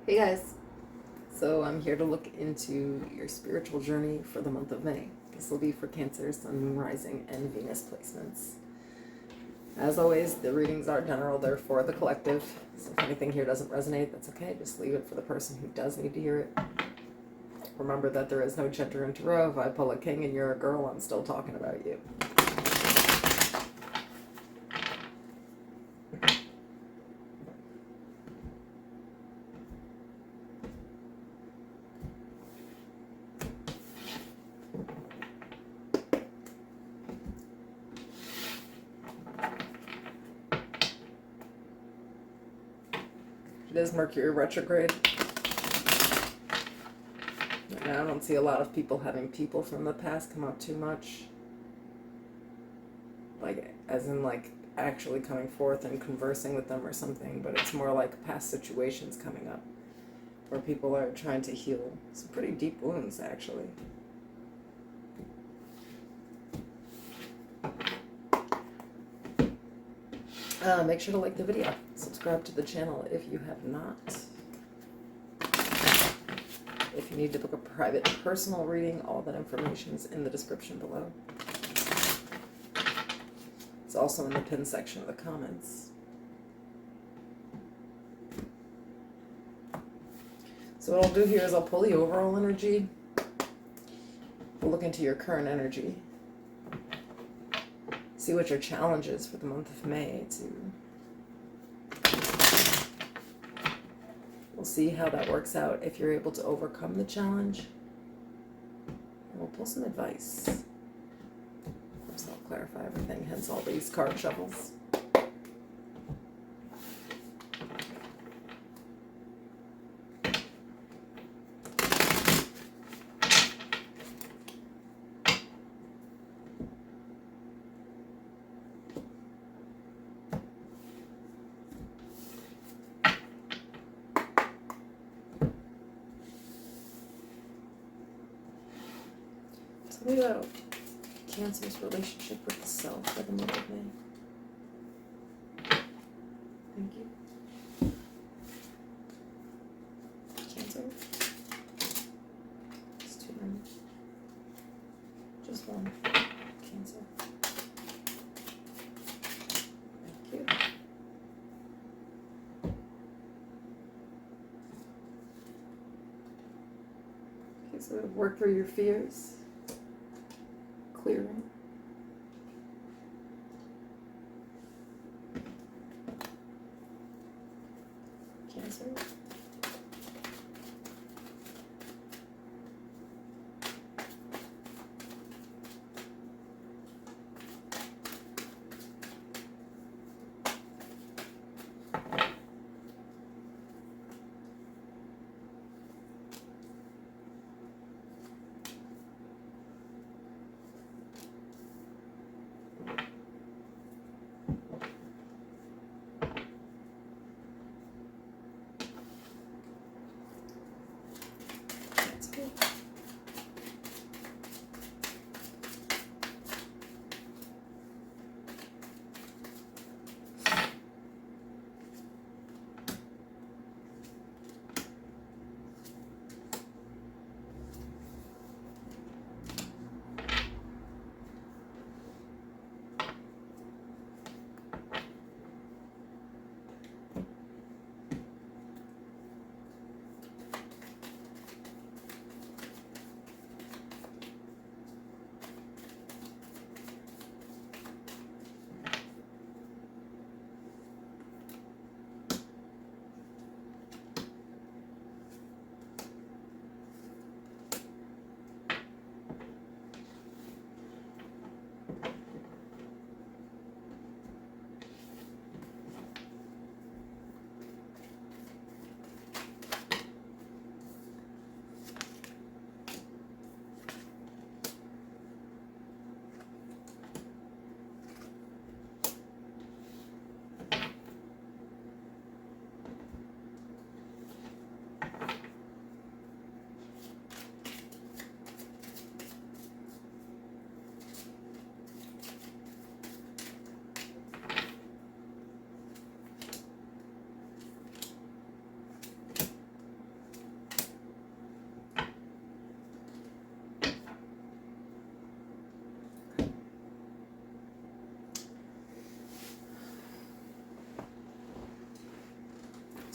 Hey guys, so I'm here to look into your spiritual journey for the month of May. This will be for Cancer, Sun, Moon, Rising, and Venus placements. As always, the readings are general, they're for the collective. So if anything here doesn't resonate, that's okay. Just leave it for the person who does need to hear it. Remember that there is no gender in tarot. If I pull a king and you're a girl, I'm still talking about you. It is Mercury retrograde. Right now I don't see a lot of people having people from the past come up too much. Like, as in, like, actually coming forth and conversing with them or something, but it's more like past situations coming up where people are trying to heal some pretty deep wounds, actually. Make sure to like the video, subscribe to the channel if you have not. If you need to book a private personal reading, all that information is in the description below. It's also in the pinned section of the comments. So what I'll do here is I'll pull the overall energy. We'll look into your current energy. See what your challenge is for the month of May too. We'll see how that works out if you're able to overcome the challenge. And we'll pull some advice. Of course, I'll clarify everything, hence all these card shuffles. Tell me about Cancer's relationship with the self for the month of May. Thank you. Cancer. It's 2 men. Just 1. Cancer. Thank you. Okay, so work through your fears. Clearing. Cancer.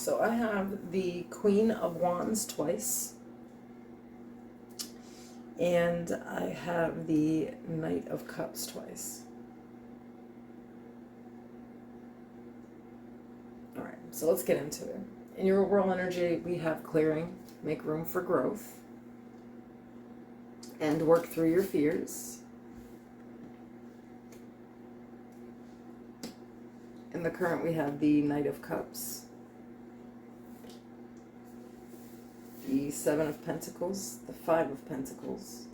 So I have the Queen of Wands twice, and I have the Knight of Cups twice. All right, so let's get into it. In your overall energy, we have clearing, make room for growth, and work through your fears. In the current, we have the Knight of Cups, the Seven of Pentacles, the Five of Pentacles,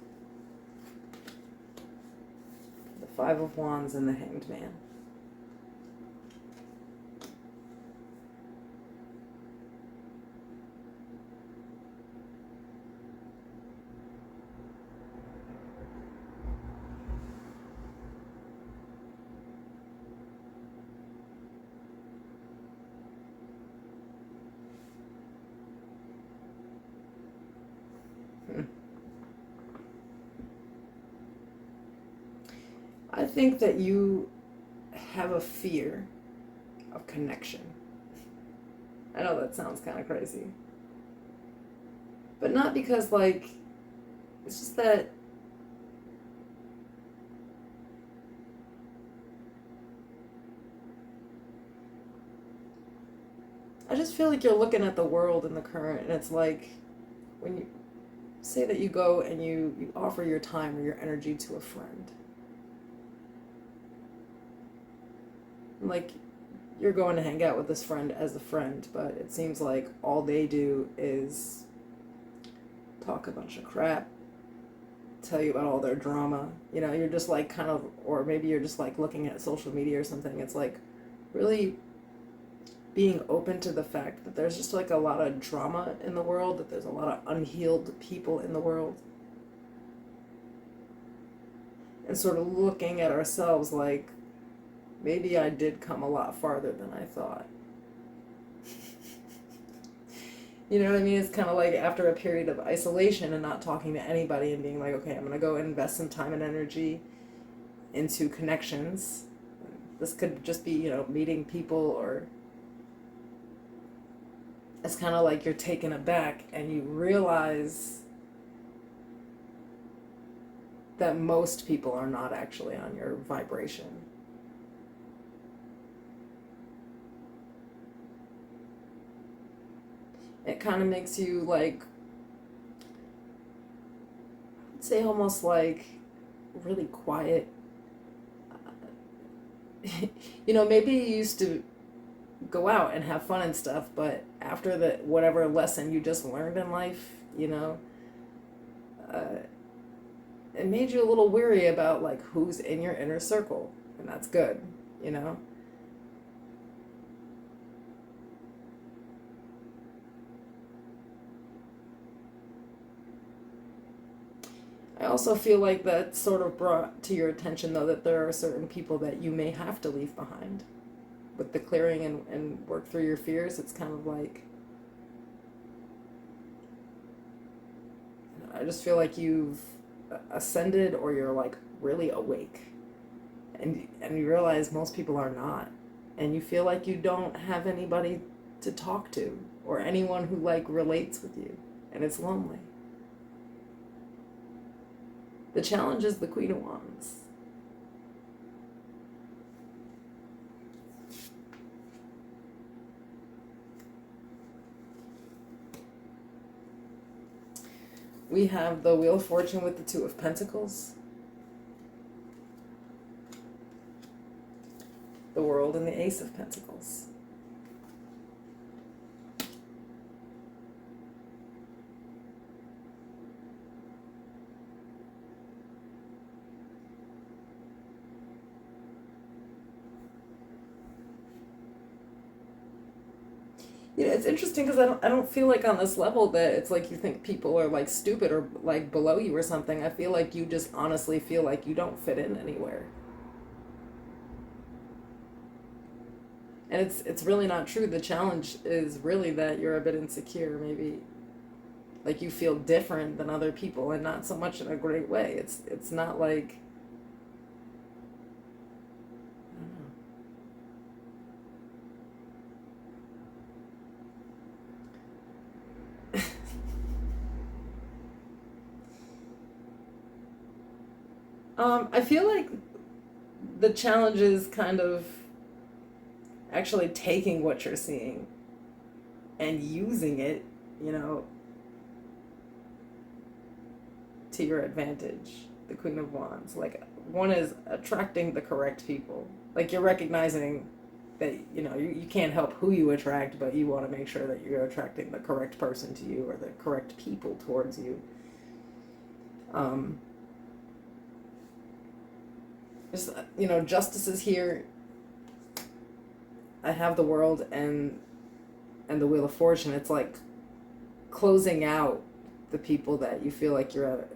the Five of Wands, and the Hanged Man. I think that you have a fear of connection. I know that sounds kind of crazy. But not because, like, it's just that I just feel like you're looking at the world in the current, and it's like when you say that you go and you offer your time or your energy to a friend. Like, you're going to hang out with this friend as a friend, but it seems like all they do is talk a bunch of crap, tell you about all their drama. You know, you're just like kind of, or maybe you're just like looking at social media or something. It's like really being open to the fact that there's just like a lot of drama in the world, that there's a lot of unhealed people in the world. And sort of looking at ourselves like, maybe I did come a lot farther than I thought. You know what I mean? It's kind of like after a period of isolation and not talking to anybody and being like, okay, I'm going to go invest some time and energy into connections. This could just be, you know, meeting people, or it's kind of like you're taken aback and you realize that most people are not actually on your vibration. It kind of makes you like, I'd say almost like really quiet. You know, maybe you used to go out and have fun and stuff, but after the whatever lesson you just learned in life, you know, it made you a little weary about like who's in your inner circle, and that's good, you know. I also feel like that sort of brought to your attention, though, that there are certain people that you may have to leave behind. With the clearing and work through your fears, it's kind of like, I just feel like you've ascended, or you're like really awake. And you realize most people are not. And you feel like you don't have anybody to talk to, or anyone who like relates with you. And it's lonely. The challenge is the Queen of Wands. We have the Wheel of Fortune with the Two of Pentacles, the World, and the Ace of Pentacles. You know, it's interesting because I don't feel like on this level that it's like you think people are like stupid or like below you or something. I feel like you just honestly feel like you don't fit in anywhere. And it's really not true. The challenge is really that you're a bit insecure, maybe. Like you feel different than other people, and not so much in a great way. It's not like, I don't know. I feel like the challenge is kind of actually taking what you're seeing and using it, you know, to your advantage. The Queen of Wands. Like, one is attracting the correct people. Like, you're recognizing that, you know, you can't help who you attract, but you want to make sure that you're attracting the correct person to you or the correct people towards you. Just, you know, justice is here. I have the World and the Wheel of Fortune. It's like closing out the people that you feel like you're at,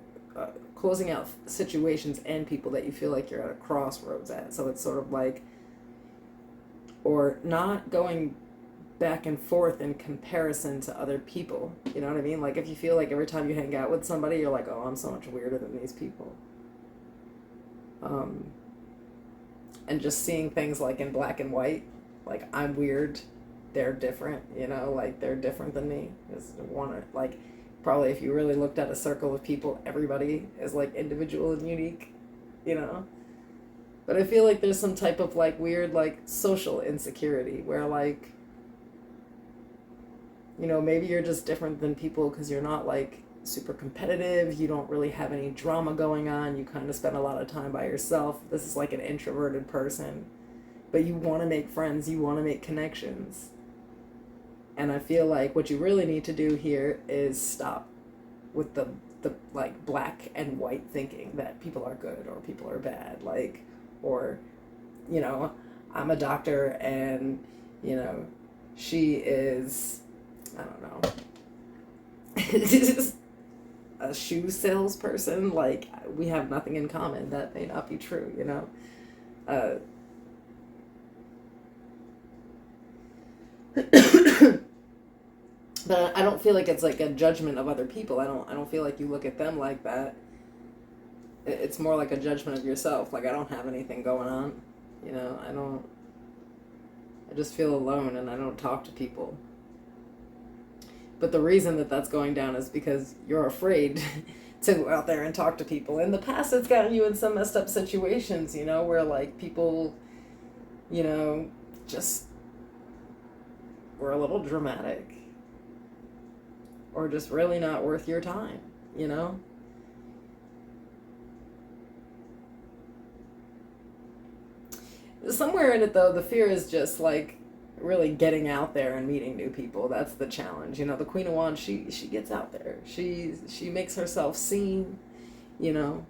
closing out situations and people that you feel like you're at a crossroads at. So it's sort of like, or not going back and forth in comparison to other people. You know what I mean? Like, if you feel like every time you hang out with somebody, you're like, oh, I'm so much weirder than these people. And just seeing things like in black and white, like, I'm weird, they're different, you know, like, they're different than me. Just want to, like, probably if you really looked at a circle of people, everybody is like individual and unique, you know? But I feel like there's some type of like weird like social insecurity where like, you know, maybe you're just different than people because you're not like super competitive, you don't really have any drama going on, you kind of spend a lot of time by yourself. This is like an introverted person, but you want to make friends, you want to make connections. And I feel like what you really need to do here is stop with the like black and white thinking that people are good or people are bad, like, or, you know, I'm a doctor and, you know, she is, I don't know, a shoe salesperson. Like, we have nothing in common. That may not be true, you know. But I don't feel like it's like a judgment of other people. I don't feel like you look at them like that. It's more like a judgment of yourself. Like, I don't have anything going on, you know. I just feel alone and I don't talk to people. But the reason that that's going down is because you're afraid to go out there and talk to people. In the past, it's gotten you in some messed up situations, you know, where like people, you know, just were a little dramatic. Or just really not worth your time, you know? Somewhere in it, though, the fear is just, like, really getting out there and meeting new people. That's the challenge. You know, the Queen of Wands, she gets out there. She makes herself seen, you know?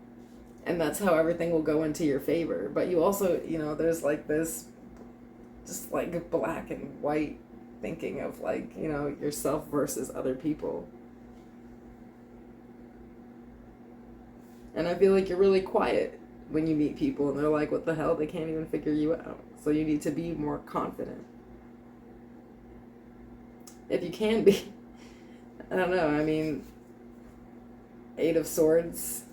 And that's how everything will go into your favor. But you also, you know, there's, like, this just, like, black and white thinking of, like, you know, yourself versus other people. And I feel like you're really quiet when you meet people and they're like, what the hell, they can't even figure you out. So you need to be more confident. If you can be, I don't know, I mean, 8 of Swords,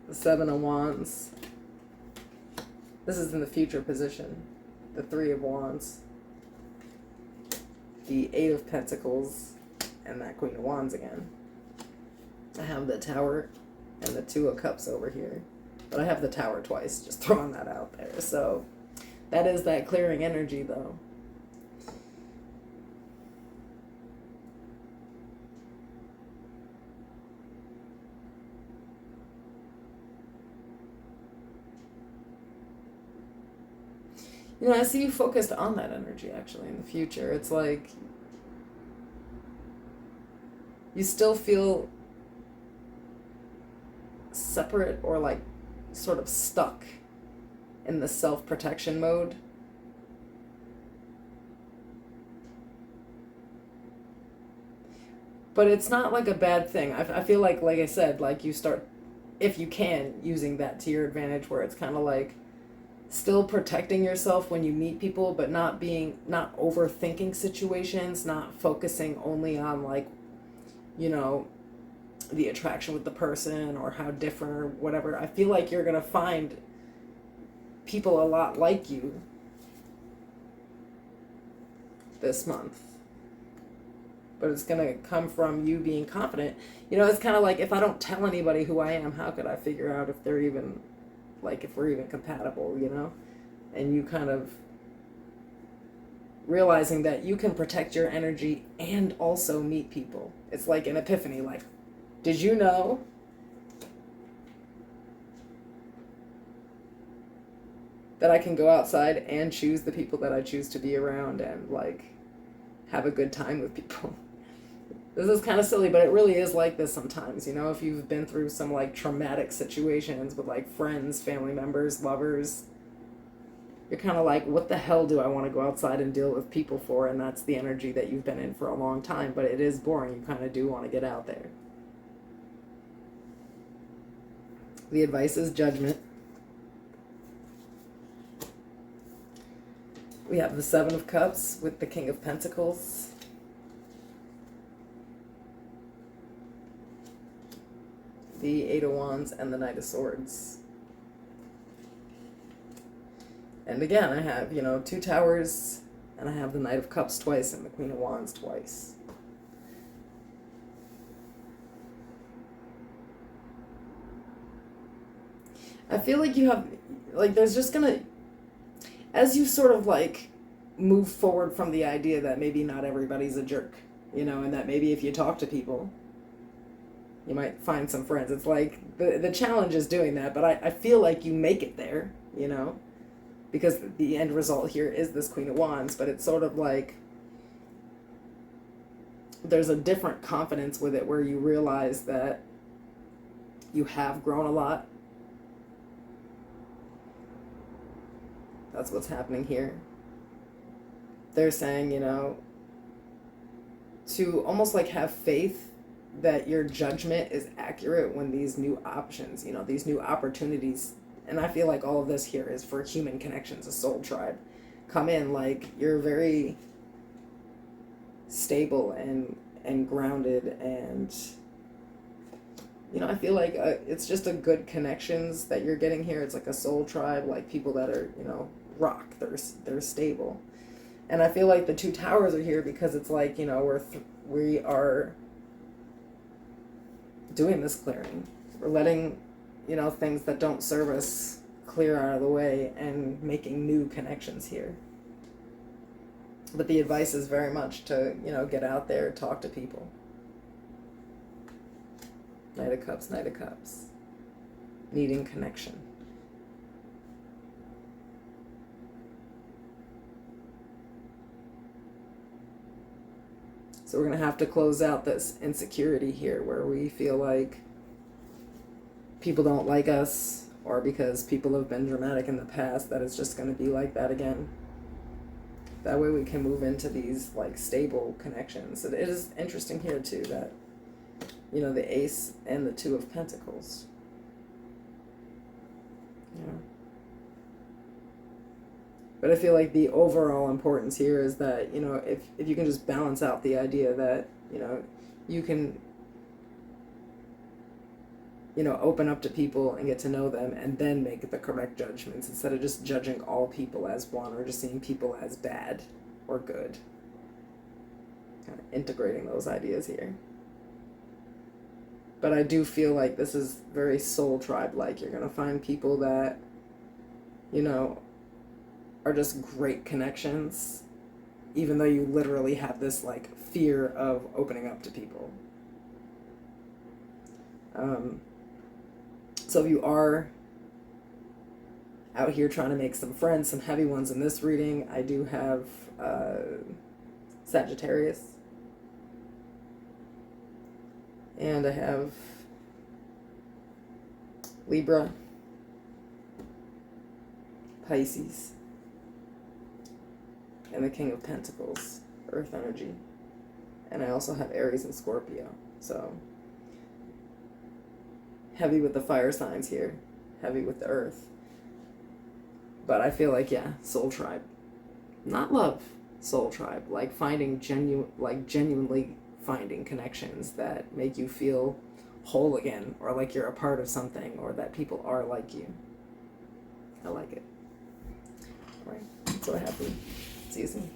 the 7 of Wands. This is in the future position. The 3 of Wands, the 8 of Pentacles, and that Queen of Wands again. I have the Tower and the 2 of Cups over here, but I have the Tower twice, just throwing that out there. So that is that clearing energy, though. You know, I see you focused on that energy, actually, in the future. It's like you still feel separate or, like, sort of stuck in the self-protection mode. But it's not, like, a bad thing. I feel like I said, like, you start, if you can, using that to your advantage, where it's kind of like, still protecting yourself when you meet people, but not overthinking situations, not focusing only on, like, you know, the attraction with the person or how different or whatever. I feel like you're gonna find people a lot like you this month. but it's going to come from you being confident. You know, it's kind of like, if I don't tell anybody who I am, how could I figure out if they're even, like, if we're even compatible, you know? And you kind of realizing that you can protect your energy and also meet people. It's like an epiphany, like, did you know that I can go outside and choose the people that I choose to be around and, like, have a good time with people? This is kind of silly, but it really is like this sometimes, you know, if you've been through some, like, traumatic situations with, like, friends, family members, lovers, you're kind of like, what the hell do I want to go outside and deal with people for? And that's the energy that you've been in for a long time, but it is boring. You kind of do want to get out there. The advice is judgment. We have the Seven of Cups with the King of Pentacles. The Eight of Wands and the Knight of Swords. And again, I have, you know, 2 Towers, and I have the Knight of Cups twice and the Queen of Wands twice. I feel like you have, like, there's just gonna, as you sort of, like, move forward from the idea that maybe not everybody's a jerk, you know, and that maybe if you talk to people, you might find some friends. It's like, the challenge is doing that, but I feel like you make it there, you know? Because the end result here is this Queen of Wands, but it's sort of like there's a different confidence with it where you realize that you have grown a lot. That's what's happening here. They're saying, you know, to almost like have faith that your judgment is accurate when these new options, you know, these new opportunities. And I feel like all of this here is for human connections, a soul tribe. Come in, like, you're very stable and grounded, and, you know, I feel like it's just a good connections that you're getting here. It's like a soul tribe, like people that are, you know, rock. They're stable. And I feel like the 2 Towers are here because it's like, you know, we are doing this clearing. We're letting, you know, things that don't serve us clear out of the way and making new connections here. But the advice is very much to, you know, get out there, talk to people. Knight of Cups, Knight of Cups. Needing connection. So we're going to have to close out this insecurity here where we feel like people don't like us, or because people have been dramatic in the past, that it's just going to be like that again. That way we can move into these, like, stable connections. It is interesting here too that, you know, the Ace and the 2 of Pentacles. Yeah. But I feel like the overall importance here is that, you know, if you can just balance out the idea that, you know, you can, you know, open up to people and get to know them and then make the correct judgments instead of just judging all people as one or just seeing people as bad or good. Kind of integrating those ideas here. But I do feel like this is very soul tribe-like. You're going to find people that, you know, are just great connections, even though you literally have this, like, fear of opening up to people. So if you are out here trying to make some friends, some heavy ones in this reading, I do have Sagittarius. And I have Libra, Pisces, and the King of Pentacles, Earth energy. And I also have Aries and Scorpio. So heavy with the fire signs here, heavy with the earth. But I feel like, yeah, soul tribe. Not love, soul tribe. Like finding genuinely finding connections that make you feel whole again, or like you're a part of something, or that people are like you. I like it. All right, that's what I have for you. See you soon.